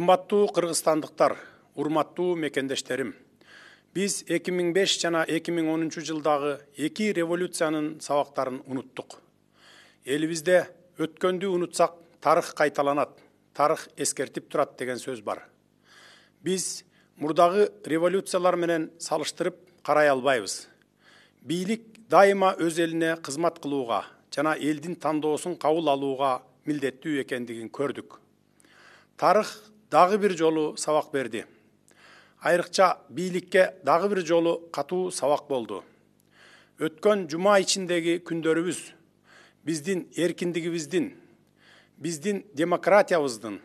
Кымбаттуу кыргызстандыктар, урматтуу мекендештерим. Биз 2005 жана 2010 жылдагы эки революциянын сабактарын унуттук. Элибизде өткөндү унутсак, тарых кайталанат, тарых эскертип турат деген сөз бар. Биз мурдагы революциялар менен салыштырып карай албайбыз. Бийлик дайыма өз элине кызмат кылууга жана элдин тандоосун кабыл алууга милдеттүү экендигин көрдүк. Тарых дагы бир жолу сабак берди. Айрыкча бийликке дагы бир жолу катуу сабак болду. Өткөн жума ичиндеги күндөрүбүз биздин эркиндигибиздин, биздин демократиябыздын,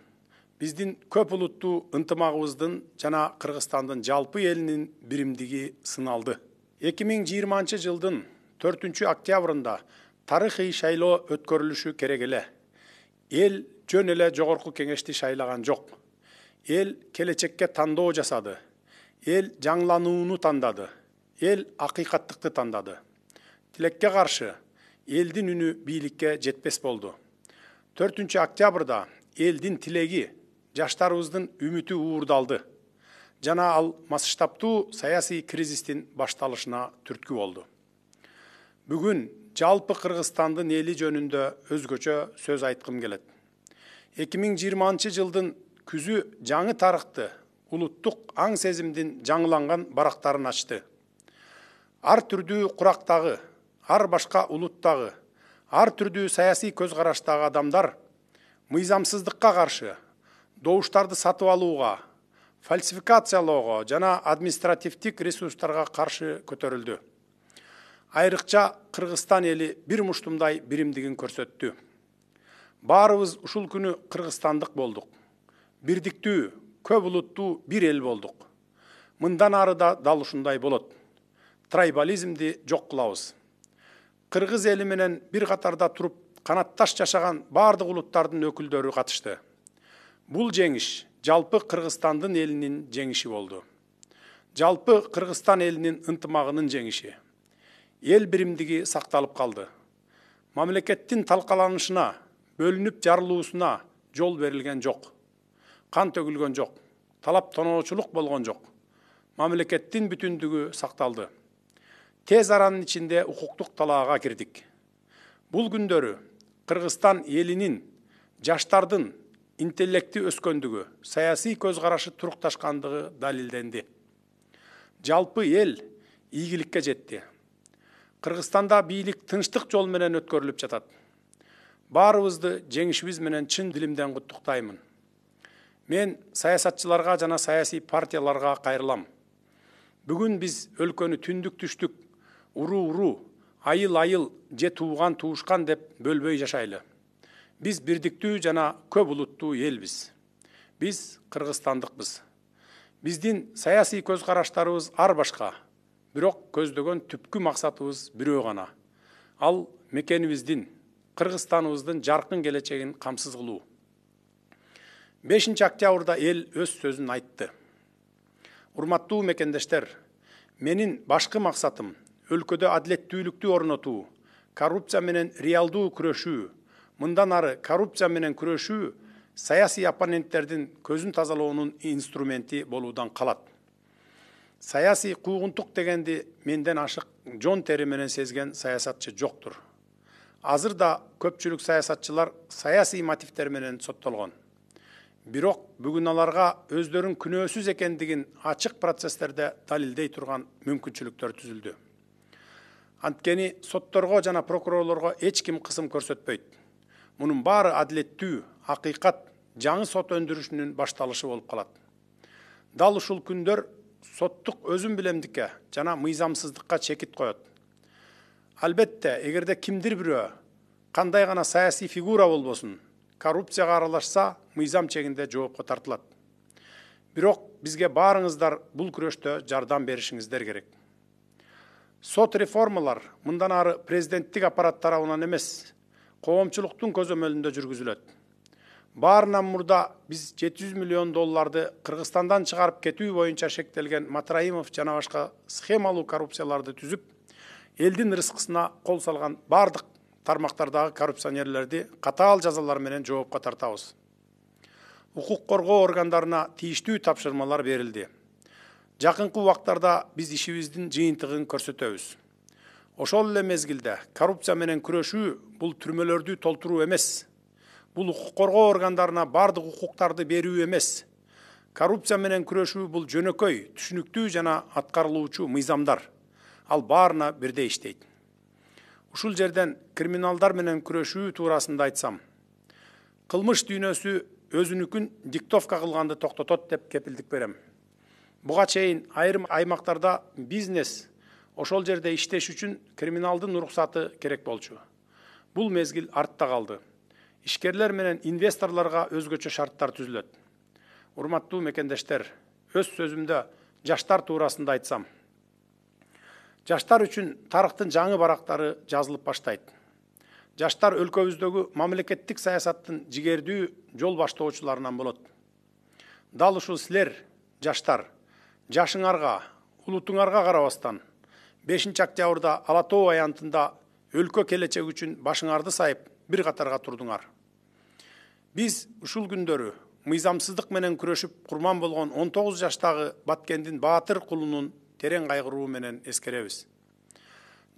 биздин көп улуттуу ынтымагыбыздын жана Кыргызстандын жалпы элинин биримдиги сыналды. 2020 жылдын 4 октябрында тарыхый шайлоо өткөрүлүшү керек эле. Эл жөн эле жогорку кеңешти шайлаган жок. Эл келечекке тандоо жасады. Эл жаңланууну тандады. Эл акыйкаттыкты тандады. Тилекке каршы элдин үнү бийликке жетпес болду. 4 октябрда элдин тилеги, жаштарыбыздын үмүтү уурдалды. Жана ал масштабтуу саясий кризистин башталышына түрткү болду. Бүгүн жалпы Кыргызстандын эли жөнүндө өзгөчө сөз айткым келет. 2020 жылдын күзү жаңы тарыхты, улуттук аң сезимдин жаңыланган барактарын ачты. Ар түрдүү курактагы, ар башка улуттагы, ар түрдүү саясий көз караштагы адамдар мыйзамсыздыкка каршы, добуштарды сатып алууга, фальсификациялоого жана административдик ресурстарга каршы көтөрүлдү. Айрыкча Кыргызстан эли бир муштумдай биримдигин көрсөттү. Баарыбыз ушул күнү кыргызстандык болдук. Бирдиктүү, көп улуттуу бир эл болдук. Мындан ары да дал ушундай болот. Трайбализмди жок кылабыз. Кыргыз эли менен бир катарда туруп, канатташ жашаган бардык улуттардын өкүлдөрү катышты. Бул жеңиш жалпы Кыргызстандын элинин жеңиши болду. Жалпы Кыргызстан элинин ынтымагынын жеңиши. Эл биримдиги сакталып калды. Мамлекеттин талкаланышына, бөлүнүп жарылуусуна жол берилген жок. Кан төгүлгөн жок. Талап тоноочулук болгон жок. Мамлекеттин бүтүндүгү сакталды. Тез аранын ичинде укуктук талаага кирдик. Бул күндөрү Кыргызстан элинин, жаштардын интеллекти өскөндүгү, саясий көз карашы турукташкандыгы далилденди. Жалпы эл ийгиликке жетти. Кыргызстанда бийлик тынчтык жол менен өткөрүлүп жатат. Баарыбызды жеңишибиз менен чын дилимден куттуктаймын. Мен саясатчыларга жана саясий партияларга кайрылам. Бүгүн биз өлкөнү түндүк түштүк, уруу, айыл, же тууган туушкан деп бөлбөй жашайлы. Биз бирдиктүү жана көп улуттуу элбиз. Биз кыргызстандыкпыз. Биздин саясий көз караштарыбыз ар башка, бирок көздөгөн түпкү максатыбыз бирөө гана. Ал мекенибиздин, Кыргызстаныбыздын жаркын келечегин камсыз кылуу. 5 октябрда эл өз сөзүн айтты. Урматтуу мекендештер, менин башкы максатым өлкөдө адилеттүүлүктү орнотуу, коррупция менен реалдуу күрөшүү, мындан ары коррупция менен күрөшүү саясий оппоненттердин көзүн тазалоонун инструменти болуудан калат. Саясий куугунтук дегенди менден ашык жон тери менен сезген саясатчы жоктур. Азыр да көпчүлүк саясатчылар саясий мотивдер менен соттолгон. Бирок бүгүн аларга өздөрүн күнөөсүз экендигин ачык процесстерде далилдей турган мүмкүнчүлүктөр түзүлдү. Анткени сотторго жана прокурорлорго эч ким кысым көрсөтпөйт. Мунун баары адилеттүү, акыйкат, жаңы сот өндүрүшүнүн башталышы болуп калат. Дал ушул күндөр соттук өзүн билемдикке жана мыйзамсыздыкка чекит коет. Албетте, эгерде кимдир бирөө, кандай гана саясий фигура болбосун, коррупцияга аралашса, мыйзам чегинде жоопко тартылат. Бирок бизге баарыңыздар бул күрөштө жардам беришиңиздер керек. Сот реформалар мындан ары президенттик аппарат тарабынан эмес, коомчулуктун көзөмөлүндө жүргүзүлөт. Баарынан мурда биз $700 миллион Кыргызстандан чыгарып кетүү боюнча шектелген Матраимов жана башка схемалуу коррупцияларды түзүп, элдин рызкысына кол салган бардык тармактардагы коррупционерлерди катаал жазалар менен жоопко тартабыз. укук коргоо органдарына тийиштүү тапшырмалар берилди. Жакынкы убактарда биз ишибиздин жыйынтыгын көрсөтөбүз. Ошол эле мезгилде коррупция менен күрөшүү бул түрмөлөрдү толтуруу эмес. Бул укук коргоо органдарына бардык укуктарды берүү эмес. Коррупция менен күрөшүү бул жөнөкөй, түшүнүктүү жана аткарылуучу мыйзамдар. Ал баарына бирдей иштейт. Ушул жерден криминалдар менен күрөшүү туурасында айтсам, кылмыш дүйнөсү өзүнүкүн диктовка кылганды токтотот деп кепилдик берем. Буга чейин айрым аймактарда бизнес ошол жерде иштеш үчүн криминалдын уруксаты керек болчу. Бул мезгил артта калды. Ишкерлер менен инвесторлорго өзгөчө шарттар түзүлөт. Урматтуу мекендештер, өз сөзүмдө жаштар туурасында айтсам, жаштар үчүн тарыхтын жаңы барактары жазылып баштайт. Жаштар өлкөбүздөгү мамлекеттик саясаттын жигердүү жол баштоочуларынан болот. Дал ушул силер, жаштар, жашыңарга, улутуңарга карабастан 5 октябрда Ала Тоо аянтында өлкө келечеги үчүн башыңарды сайып бир катарга турдуңар. Биз ушул күндөрү мыйзамсыздык менен күрөшүп курман болгон 19 жаштагы Баткендин Баатыр кулунун терең кайгыруу менен эскеребиз.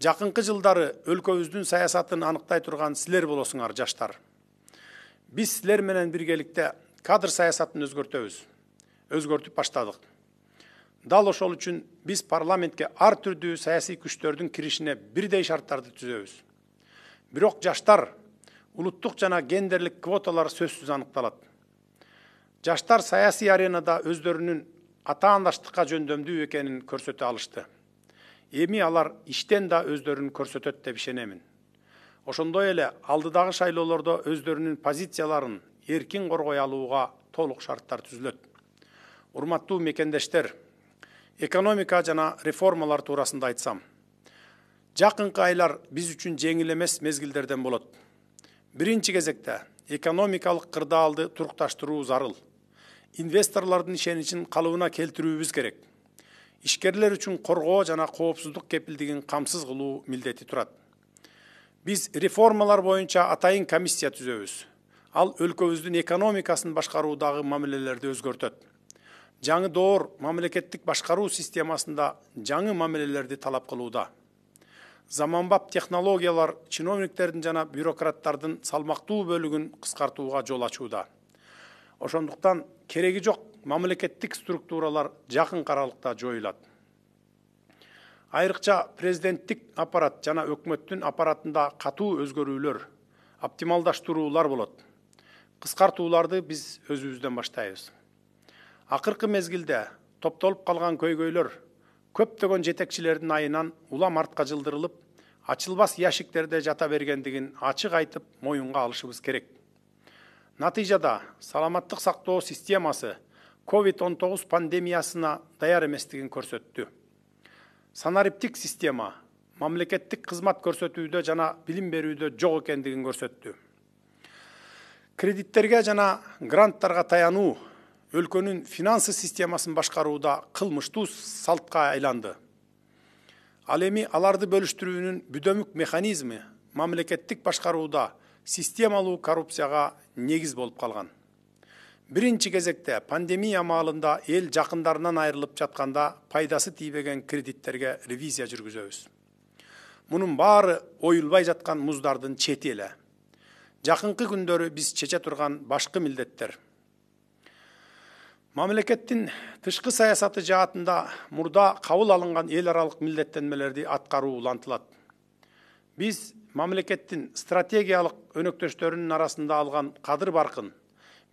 Жакынкы жылдары өлкөбүздүн саясатын аныктай турган силер болосуңар, жаштар. Биз силер менен биргеликте кадр саясатын өзгөртүп баштадык. Дал ошол үчүн биз парламентке ар түрдүү саясий күчтөрдүн киришине бирдей шарттарды түзөбүз. Бирок жаштар, улуттук жана гендерлик квоталар сөзсүз аныкталат. Жаштар саясий аренада өздөрүнүн атаандаштыкка жөндөмдүү экенин көрсөтө алышты. Эми алар иштен да өздөрүн көрсөтөт деп ишенемин. Ошондой эле алдыдагы шайлоолордо өздөрүнүн позицияларын эркин коргой алууга толук шарттар түзүлөт. Урматтуу мекендештер, экономика жана реформалар туурасында айтсам, жакынкы айлар биз үчүн жеңил эмес мезгилдерден болот. Биринчи кезекте экономикалык кырдаалды турукташтыруу зарыл. Инвесторлордун ишеничин калыбына келтирүүбүз керек. Ишкерлер үчүн коргоо жана коопсуздук кепилдигин камсыз кылуу милдети турат. Биз реформалар боюнча атайын комиссия түзөбүз. Ал өлкөбүздүн экономикасын башкаруудагы мамилелерди өзгөртөт. Жаңы доор мамлекеттик башкаруу системасында жаңы мамилелерди талап кылууда. Заманбап технологиялар чиновниктердин жана бюрократтардын салмактуу бөлүгүн кыскартууга жол ачууда. Ошондуктан кереги жок мамлекеттик структуралар жакын аралыкта жоюлат. Айрыкча президенттик аппарат жана өкмөттүн аппаратында катуу өзгөрүүлөр, оптималдаштыруулар болот. Кыскартууларды биз өзүбүздөн баштайбыз. Акыркы мезгилде топтолуп калган көйгөйлөр көптөгөн жетекчилердин айынан улам артка жылдырылып, ачылбас яшиктерде жата бергендигин ачык айтып моюнга алышыбыз керек. Натыйжада саламаттык сактоо системасы COVID-19 пандемиясына даяр эместигин көрсөттү. Санариптик система мамлекеттик кызмат көрсөтүүдө жана билим берүүдө жок экендигин көрсөттү. Кредиттерге жана гранттарга таянуу өлкөнүн финансы системасын башкарууда кылмыштуу салтка айланды. Ал эми аларды бөлүштүрүүнүн бүдөмүк механизми мамлекеттик башкарууда системалуу коррупцияга негиз болуп калган. Биринчи кезекте пандемия маалында эл жакындарынан айрылып жатканда пайдасы тийбеген кредиттерге ревизия жүргүзөбүз. Мунун баары оюлбай жаткан муздардын чети эле. Жакынкы күндөрү биз чече турган башкы милдеттер. Мамлекеттин тышкы саясаты жаатында мурда кабыл алынган эл аралык милдеттенмелерди аткаруу улантылат. Биз мамлекеттин стратегиялык өнөктөштөрүнүн арасында алган кадыр баркын,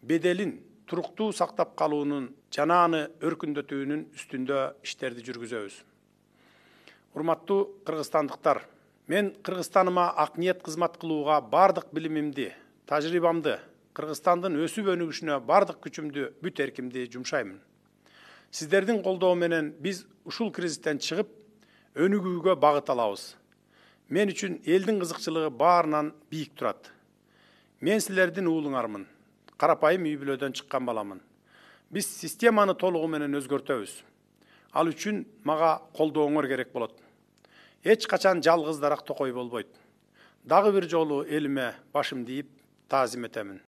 беделин туруктуу сактап калуунун жана аны өркүндөтүүнүн үстүндө иштерди жүргүзөбүз. Урматтуу кыргызстандыктар, мен Кыргызстаныма ак ниет кызмат кылууга бардык билимимди, тажрыйбамды, Кыргызстандын өсүп өнүгүшүнө бардык күчүмдү, бүт эркимди жумшаймын. Сиздердин колдоо менен биз ушул кризистен чыгып, өнүгүүгө багыт алабыз. Мен үчүн элдин кызыкчылыгы баарынан бийик турат. Мен силердин уулуңармын. Карапайым үй бүлөдөн чыккан баламын. Биз системаны толугу менен өзгөртөбүз. Ал үчүн мага колдооңор керек болот. Эч качан жалгыз дарак токой болбойт. Дагы бир жолу элиме башымды ийип таазим этемин.